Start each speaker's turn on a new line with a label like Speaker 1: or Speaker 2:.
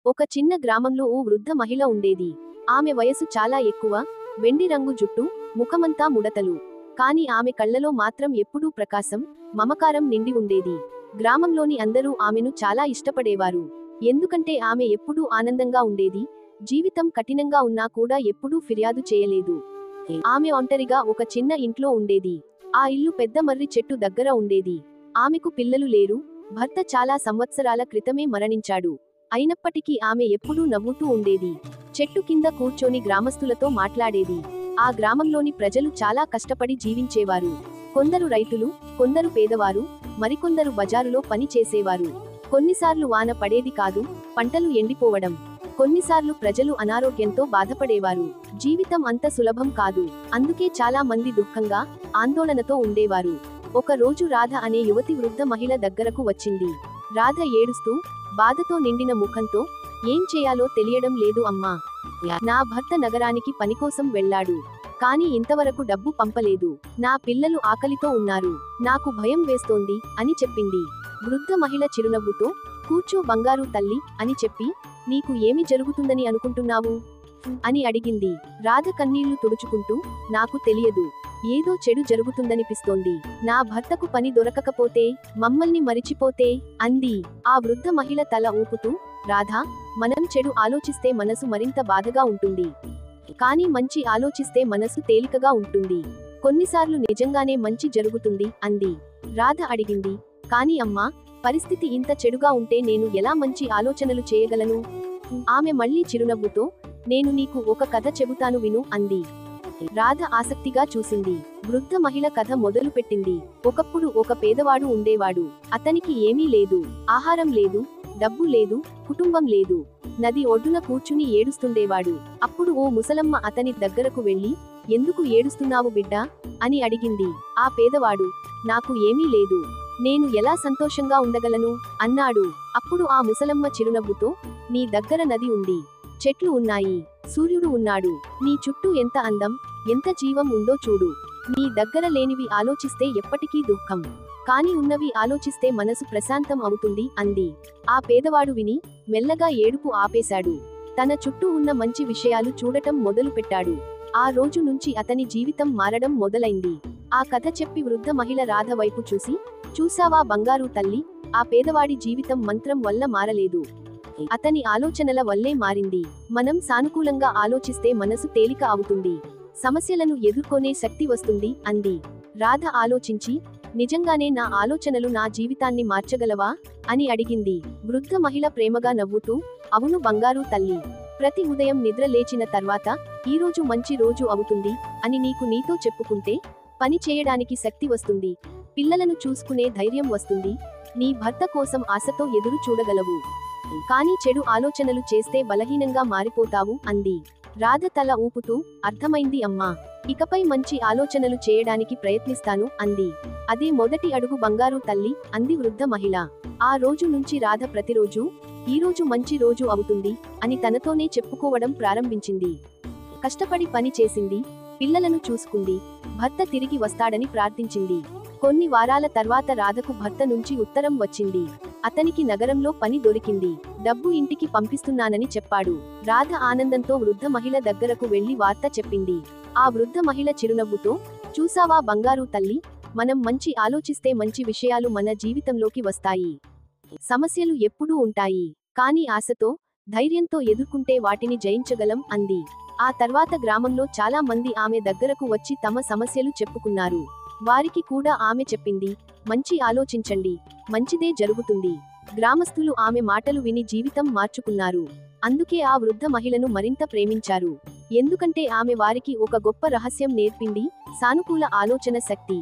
Speaker 1: ఒక చిన్న గ్రామంలో ఓ వృద్ధ మహిళ ఉండేది. ఆమె వయసు చాలా ఎక్కువ, వెండి రంగు జుట్టు, ముఖమంతా ముడతలు. కాని ఆమె కళ్ళలో మాత్రం ఎప్పుడూ ప్రకాశం, మమకారం నిండి ఉండేది. గ్రామంలోని అందరూ ఆమెను చాలా ఇష్టపడేవారు. ఎందుకంటే ఆమె ఎప్పుడూ ఆనందంగా ఉండేది, జీవితం కఠినంగా ఉన్నా కూడా ఎప్పుడూ ఫిర్యాదు చేయలేదు. ఆమె ఒంటరిగా ఒక చిన్న ఇంట్లో ఉండేది. ఆ ఇల్లు పెద్ద మర్రి చెట్టు దగ్గర ఉండేది. ఆమెకు పిల్లలు లేరు, భర్త చాలా సంవత్సరాల క్రితమే మరణించాడు. అయినప్పటికీ ఆమె ఎప్పుడూ నవ్వుతూ ఉండేది. చెట్టు కింద కూర్చొని గ్రామస్తులతో మాట్లాడేది. ఆ గ్రామంలోని ప్రజలు చాలా కష్టపడి జీవించేవారు. కొందరు రైతులు, కొందరు పేదవారు, మరికొందరు బజారులో పని చేసేవారు. కొన్నిసార్లు వాన పడేది కాదు, పంటలు ఎండిపోవడం. కొన్నిసార్లు ప్రజలు అనారోగ్యంతో బాధపడేవారు. జీవితం అంత సులభం కాదు. అందుకే చాలా మంది దుఃఖంగా, ఆందోళనతో ఉండేవారు. ఒక రోజు రాధ అనే యువతి వృద్ధ మహిళ దగ్గరకు వచ్చింది. రాధ ఏడుస్తూ, బాధతో నిండిన ముఖంతో, ఏం చేయాలో తెలియడం లేదు అమ్మా. నా భర్త నగరానికి పనికోసం వెళ్ళాడు. కాని ఇంతవరకు డబ్బు పంపలేదు. నా పిల్లలు ఆకలితో ఉన్నారు. నాకు భయం వేస్తోంది అని చెప్పింది. వృద్ధ మహిళ చిరునవ్వుతో, కూర్చో బంగారు తల్లి అని చెప్పి, నీకు ఏమి జరుగుతుందని అనుకుంటున్నావు అని అడిగింది. రాధ కన్నీళ్లు తుడుచుకుంటూ, నాకు తెలియదు. ఏదో చెడు జరుగుతుందనిపిస్తోంది. నా భర్తకు పని దొరకకపోతే, మమ్మల్ని మరిచిపోతే అంది. ఆ వృద్ధ మహిళ తల ఊపుతూ, రాధా, మనం చెడు ఆలోచిస్తే మనసు మరింత బాధగా ఉంటుంది. కానీ మంచి ఆలోచిస్తే మనసు తేలికగా ఉంటుంది. కొన్నిసార్లు నిజంగానే మంచి జరుగుతుంది అంది. రాధ అడిగింది, కాని అమ్మా, పరిస్థితి ఇంత చెడుగా ఉంటే నేను ఎలా మంచి ఆలోచనలు చేయగలను? ఆమె మళ్ళీ చిరునవ్వుతో, నేను నీకు ఒక కథ చెబుతాను విను అంది. రాధ ఆసక్తిగా చూసింది. వృద్ధ మహిళ కథ మొదలుపెట్టింది. ఒకప్పుడు ఒక పేదవాడు ఉండేవాడు. అతనికి ఏమీ లేదు. ఆహారం లేదు, డబ్బు లేదు, కుటుంబం లేదు. నది ఒడ్డున కూర్చుని ఏడుస్తుండేవాడు. అప్పుడు ఓ ముసలమ్మ అతని దగ్గరకు వెళ్లి, ఎందుకు ఏడుస్తున్నావు బిడ్డా అని అడిగింది. ఆ పేదవాడు, నాకు ఏమీ లేదు, నేను ఎలా సంతోషంగా ఉండగలను అన్నాడు. అప్పుడు ఆ ముసలమ్మ చిరునవ్వుతో, నీ దగ్గర నది ఉంది, చెట్లు ఉన్నాయి, సూర్యుడు ఉన్నాడు. నీ చుట్టూ ఎంత అందం, ఎంత జీవం ఉందో చూడు. నీ దగ్గర లేనివి ఆలోచిస్తే ఎప్పటికీ దుఃఖం. కాని ఉన్నవి ఆలోచిస్తే మనసు ప్రశాంతం అవుతుంది అంది. ఆ పేదవాడు విని, మెల్లగా ఏడుపు ఆపేశాడు. తన చుట్టూ ఉన్న మంచి విషయాలు చూడటం మొదలుపెట్టాడు. ఆ రోజు నుంచి అతని జీవితం మారడం మొదలైంది. ఆ కథ చెప్పి వృద్ధ మహిళ రాధ వైపు చూసి, చూసావా బంగారు తల్లి, ఆ పేదవాడి జీవితం మంత్రం వల్ల మారలేదు. అతని ఆలోచనల వల్లే మారింది. మనం సానుకూలంగా ఆలోచిస్తే మనసు తేలిక అవుతుంది. సమస్యలను ఎదుర్కొనే శక్తి వస్తుంది అంది. రాధ ఆలోచించి, నిజంగానే నా ఆలోచనలు నా జీవితాన్ని మార్చగలవా అని అడిగింది. వృద్ధ మహిళ ప్రేమగా నవ్వుతూ, అవును బంగారు తల్లి. ప్రతి ఉదయం నిద్ర లేచిన తర్వాత, ఈరోజు మంచి రోజు అవుతుంది అని నీతో చెప్పుకుంటే, పని చేయడానికి శక్తి వస్తుంది, పిల్లలను చూసుకునే ధైర్యం వస్తుంది, నీ భర్త కోసం ఆశతో ఎదురు చూడగలవు. కానీ చెడు ఆలోచనలు చేస్తే బలహీనంగా మారిపోతావు అంది. రాధ తల ఊపుతూ, అర్థమైంది అమ్మా. ఇకపై మంచి ఆలోచనలు చేయడానికి ప్రయత్నిస్తాను అంది. అదే మొదటి అడుగు బంగారు తల్లి అంది వృద్ధ మహిళ. ఆ రోజు నుంచి రాధ ప్రతిరోజు, ఈరోజు మంచి రోజు అవుతుంది అని తనతోనే చెప్పుకోవడం ప్రారంభించింది. కష్టపడి పని చేసింది, పిల్లలను చూసుకుంది, భర్త తిరిగి వస్తాడని ప్రార్థించింది. కొన్ని వారాల తర్వాత రాధకు భర్త నుంచి ఉత్తరం వచ్చింది. అతనికి నగరంలో పని దొరికింది. డబ్బు ఇంటికి పంపిస్తున్నానని చెప్పాడు. రాధ ఆనందంతో వృద్ధ మహిళ దగ్గరకు వెళ్లి వార్త చెప్పింది. ఆ వృద్ధ మహిళ చిరునవ్వుతో, చూసావా బంగారు తల్లి, మనం మంచి ఆలోచిస్తే మంచి విషయాలు మన జీవితంలోకి వస్తాయి. సమస్యలు ఎప్పుడూ ఉంటాయి. కానీ ఆశతో, ధైర్యంతో ఎదుర్కొంటే వాటిని జయించగలం అంది. ఆ తర్వాత గ్రామంలో చాలా మంది ఆమె దగ్గరకు వచ్చి తమ సమస్యలు చెప్పుకున్నారు. వారికి కూడా ఆమె చెప్పింది, మంచి ఆలోచించండి, మంచిదే జరుగుతుంది. గ్రామస్తులు ఆమె మాటలు విని జీవితం మార్చుకున్నారు. అందుకే ఆ వృద్ధ మహిళను మరింత ప్రేమించారు. ఎందుకంటే ఆమె వారికి ఒక గొప్ప రహస్యం నేర్పింది, సానుకూల ఆలోచన శక్తి.